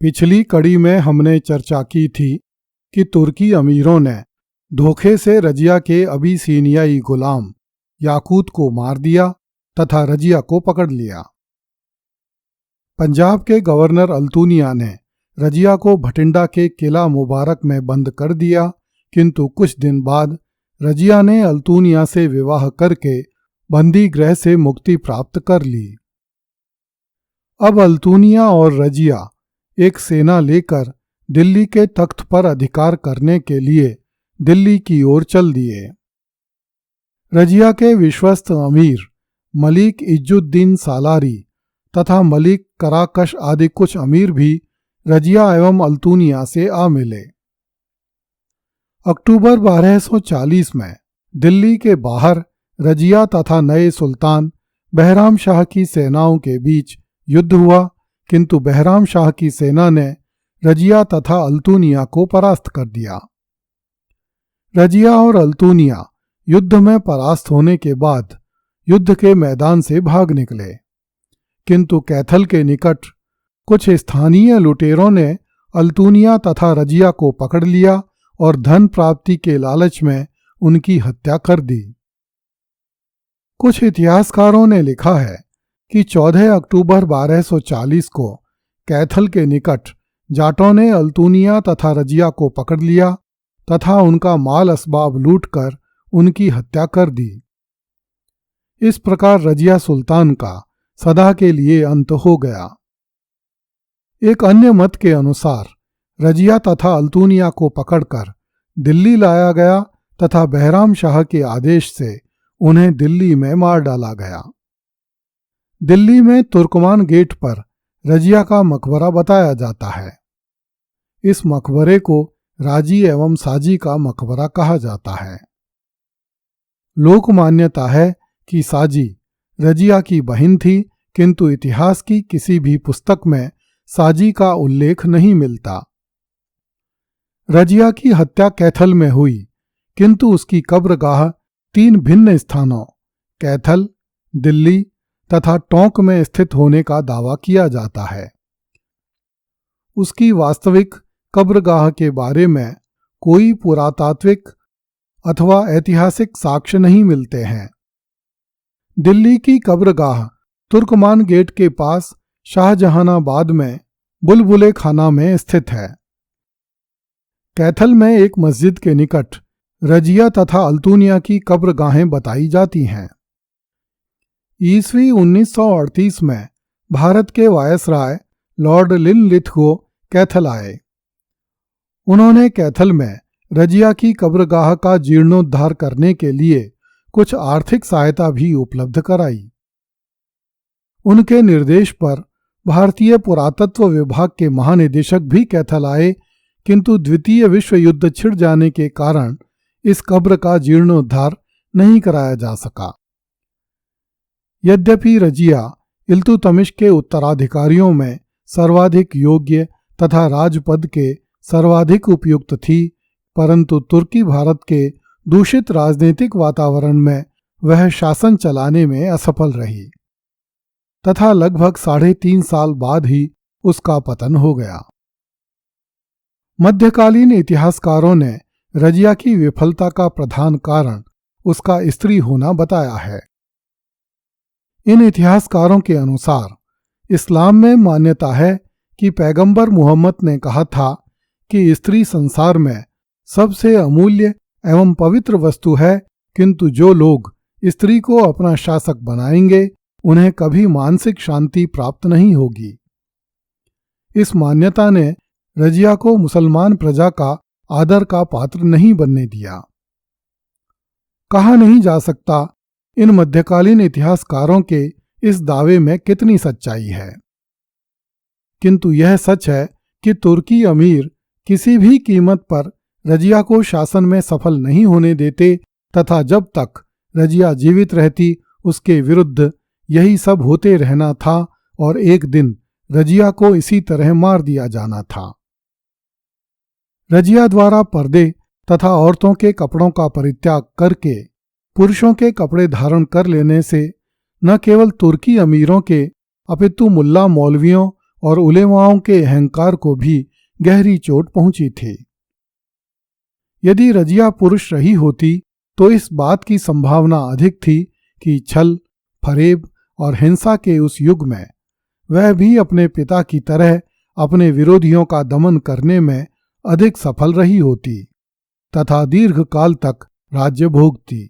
पिछली कड़ी में हमने चर्चा की थी कि तुर्की अमीरों ने धोखे से रजिया के अबीसीनियाई गुलाम याकूत को मार दिया तथा रजिया को पकड़ लिया। पंजाब के गवर्नर अल्तूनिया ने रजिया को भटिंडा के किला मुबारक में बंद कर दिया, किंतु कुछ दिन बाद रजिया ने अल्तूनिया से विवाह करके बंदी गृह से मुक्ति प्राप्त कर ली। अब अल्तूनिया और रजिया एक सेना लेकर दिल्ली के तख्त पर अधिकार करने के लिए दिल्ली की ओर चल दिए। रजिया के विश्वस्त अमीर मलिक इज्जुद्दीन सालारी तथा मलिक कराकश आदि कुछ अमीर भी रजिया एवं अल्तूनिया से आ मिले। अक्टूबर 1240 में दिल्ली के बाहर रजिया तथा नए सुल्तान बहराम शाह की सेनाओं के बीच युद्ध हुआ, किंतु बहराम शाह की सेना ने रजिया तथा अल्तूनिया को परास्त कर दिया। रजिया और अल्तूनिया युद्ध में परास्त होने के बाद युद्ध के मैदान से भाग निकले, किंतु कैथल के निकट कुछ स्थानीय लुटेरों ने अल्तूनिया तथा रजिया को पकड़ लिया और धन प्राप्ति के लालच में उनकी हत्या कर दी। कुछ इतिहासकारों ने लिखा है कि 14 अक्टूबर 1240 को कैथल के निकट जाटों ने अल्तूनिया तथा रजिया को पकड़ लिया तथा उनका माल असबाब लूटकर उनकी हत्या कर दी। इस प्रकार रजिया सुल्तान का सदा के लिए अंत हो गया। एक अन्य मत के अनुसार रजिया तथा अल्तूनिया को पकड़कर दिल्ली लाया गया तथा बहराम शाह के आदेश से उन्हें दिल्ली में मार डाला गया। दिल्ली में तुर्कमान गेट पर रजिया का मकबरा बताया जाता है। इस मकबरे को राजी एवं साजी का मकबरा कहा जाता है। लोक मान्यता है कि साजी रजिया की बहन थी, किंतु इतिहास की किसी भी पुस्तक में साजी का उल्लेख नहीं मिलता। रजिया की हत्या कैथल में हुई, किंतु उसकी कब्रगाह 3 भिन्न स्थानों कैथल, दिल्ली तथा टोंक में स्थित होने का दावा किया जाता है। उसकी वास्तविक कब्रगाह के बारे में कोई पुरातात्विक अथवा ऐतिहासिक साक्ष्य नहीं मिलते हैं। दिल्ली की कब्रगाह तुर्कमान गेट के पास शाहजहानाबाद में बुलबुले खाना में स्थित है। कैथल में एक मस्जिद के निकट रजिया तथा अल्तूनिया की कब्रगाहें बताई जाती हैं। ईस्वी 1938 में भारत के वायसराय लॉर्ड लिनलिथगो कैथल आए। उन्होंने कैथल में रजिया की कब्रगाह का जीर्णोद्धार करने के लिए कुछ आर्थिक सहायता भी उपलब्ध कराई। उनके निर्देश पर भारतीय पुरातत्व विभाग के महानिदेशक भी कैथल आए, किंतु द्वितीय विश्व युद्ध छिड़ जाने के कारण इस कब्र का जीर्णोद्धार नहीं कराया जा सका। यद्यपि रजिया इल्तुतमिश के उत्तराधिकारियों में सर्वाधिक योग्य तथा राजपद के सर्वाधिक उपयुक्त थी, परंतु तुर्की भारत के दूषित राजनीतिक वातावरण में वह शासन चलाने में असफल रही तथा लगभग 3.5 साल बाद ही उसका पतन हो गया। मध्यकालीन इतिहासकारों ने रजिया की विफलता का प्रधान कारण उसका स्त्री होना बताया है। इन इतिहासकारों के अनुसार इस्लाम में मान्यता है कि पैगंबर मुहम्मद ने कहा था कि स्त्री संसार में सबसे अमूल्य एवं पवित्र वस्तु है, किंतु जो लोग स्त्री को अपना शासक बनाएंगे उन्हें कभी मानसिक शांति प्राप्त नहीं होगी। इस मान्यता ने रजिया को मुसलमान प्रजा का आदर का पात्र नहीं बनने दिया। कहा नहीं जा सकता इन मध्यकालीन इतिहासकारों के इस दावे में कितनी सच्चाई है, किंतु यह सच है कि तुर्की अमीर किसी भी कीमत पर रजिया को शासन में सफल नहीं होने देते तथा जब तक रजिया जीवित रहती उसके विरुद्ध यही सब होते रहना था और एक दिन रजिया को इसी तरह मार दिया जाना था। रजिया द्वारा पर्दे तथा औरतों के कपड़ों का परित्याग करके पुरुषों के कपड़े धारण कर लेने से न केवल तुर्की अमीरों के अपितु मुल्ला मौलवियों और उलेमाओं के अहंकार को भी गहरी चोट पहुंची थी। यदि रजिया पुरुष रही होती तो इस बात की संभावना अधिक थी कि छल, फरेब और हिंसा के उस युग में वह भी अपने पिता की तरह अपने विरोधियों का दमन करने में अधिक सफल रही होती तथा दीर्घ काल तक राज्य भोगती,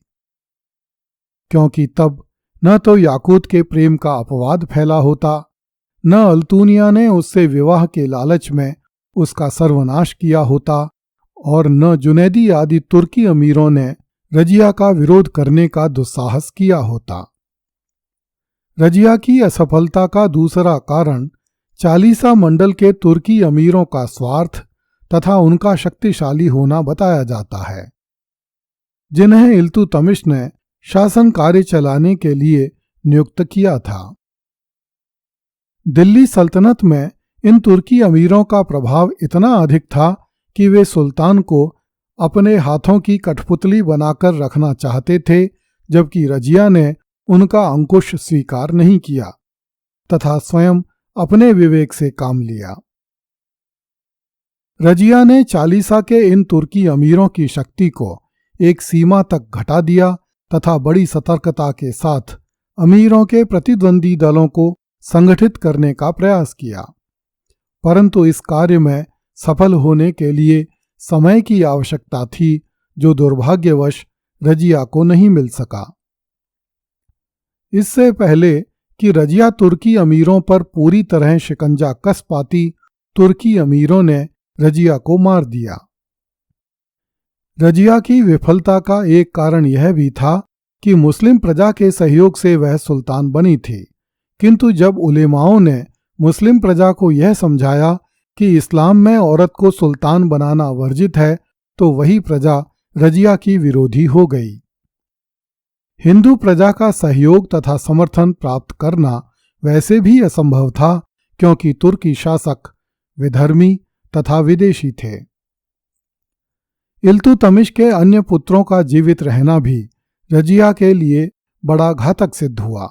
क्योंकि तब न तो याकूत के प्रेम का अपवाद फैला होता, न अल्तूनिया ने उससे विवाह के लालच में उसका सर्वनाश किया होता और न जुनैदी आदि तुर्की अमीरों ने रजिया का विरोध करने का दुस्साहस किया होता। रजिया की असफलता का दूसरा कारण चालीसा मंडल के तुर्की अमीरों का स्वार्थ तथा उनका शक्तिशाली होना बताया जाता है, जिन्हें इल्तुतमिश ने शासन कार्य चलाने के लिए नियुक्त किया था। दिल्ली सल्तनत में इन तुर्की अमीरों का प्रभाव इतना अधिक था कि वे सुल्तान को अपने हाथों की कठपुतली बनाकर रखना चाहते थे, जबकि रजिया ने उनका अंकुश स्वीकार नहीं किया तथा स्वयं अपने विवेक से काम लिया। रजिया ने चालीसा के इन तुर्की अमीरों की शक्ति को एक सीमा तक घटा दिया तथा बड़ी सतर्कता के साथ अमीरों के प्रतिद्वंदी दलों को संगठित करने का प्रयास किया, परंतु इस कार्य में सफल होने के लिए समय की आवश्यकता थी, जो दुर्भाग्यवश रजिया को नहीं मिल सका। इससे पहले कि रजिया तुर्की अमीरों पर पूरी तरह शिकंजा कस पाती, तुर्की अमीरों ने रजिया को मार दिया। रजिया की विफलता का एक कारण यह भी था कि मुस्लिम प्रजा के सहयोग से वह सुल्तान बनी थी, किंतु जब उलेमाओं ने मुस्लिम प्रजा को यह समझाया कि इस्लाम में औरत को सुल्तान बनाना वर्जित है, तो वही प्रजा रजिया की विरोधी हो गई। हिंदू प्रजा का सहयोग तथा समर्थन प्राप्त करना वैसे भी असंभव था, क्योंकि तुर्की शासक विधर्मी तथा विदेशी थे। इल्तुतमिश के अन्य पुत्रों का जीवित रहना भी रजिया के लिए बड़ा घातक सिद्ध हुआ।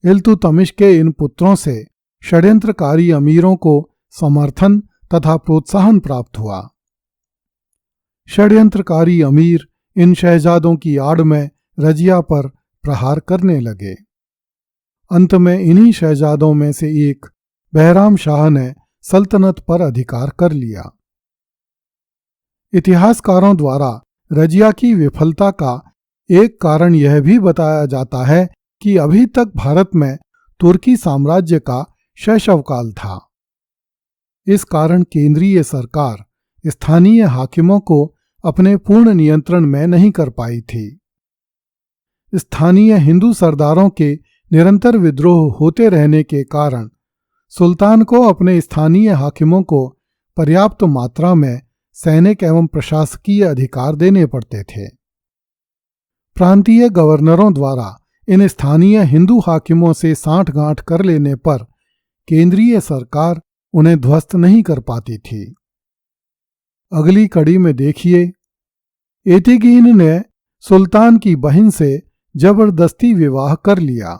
इल्तुतमिश के इन पुत्रों से षड्यंत्रकारी अमीरों को समर्थन तथा प्रोत्साहन प्राप्त हुआ। षड्यंत्रकारी अमीर इन शहजादों की आड़ में रजिया पर प्रहार करने लगे। अंत में इन्हीं शहजादों में से एक बहराम शाह ने सल्तनत पर अधिकार कर लिया। इतिहासकारों द्वारा रजिया की विफलता का एक कारण यह भी बताया जाता है कि अभी तक भारत में तुर्की साम्राज्य का शैशवकाल था। इस कारण केंद्रीय सरकार स्थानीय हाकिमों को अपने पूर्ण नियंत्रण में नहीं कर पाई थी। स्थानीय हिंदू सरदारों के निरंतर विद्रोह होते रहने के कारण सुल्तान को अपने स्थानीय हाकिमों को पर्याप्त मात्रा में सैनिक एवं प्रशासकीय अधिकार देने पड़ते थे। प्रांतीय गवर्नरों द्वारा इन स्थानीय हिंदू हाकिमों से सांठगांठ कर लेने पर केंद्रीय सरकार उन्हें ध्वस्त नहीं कर पाती थी। अगली कड़ी में देखिए, एतिगीन ने सुल्तान की बहन से जबरदस्ती विवाह कर लिया।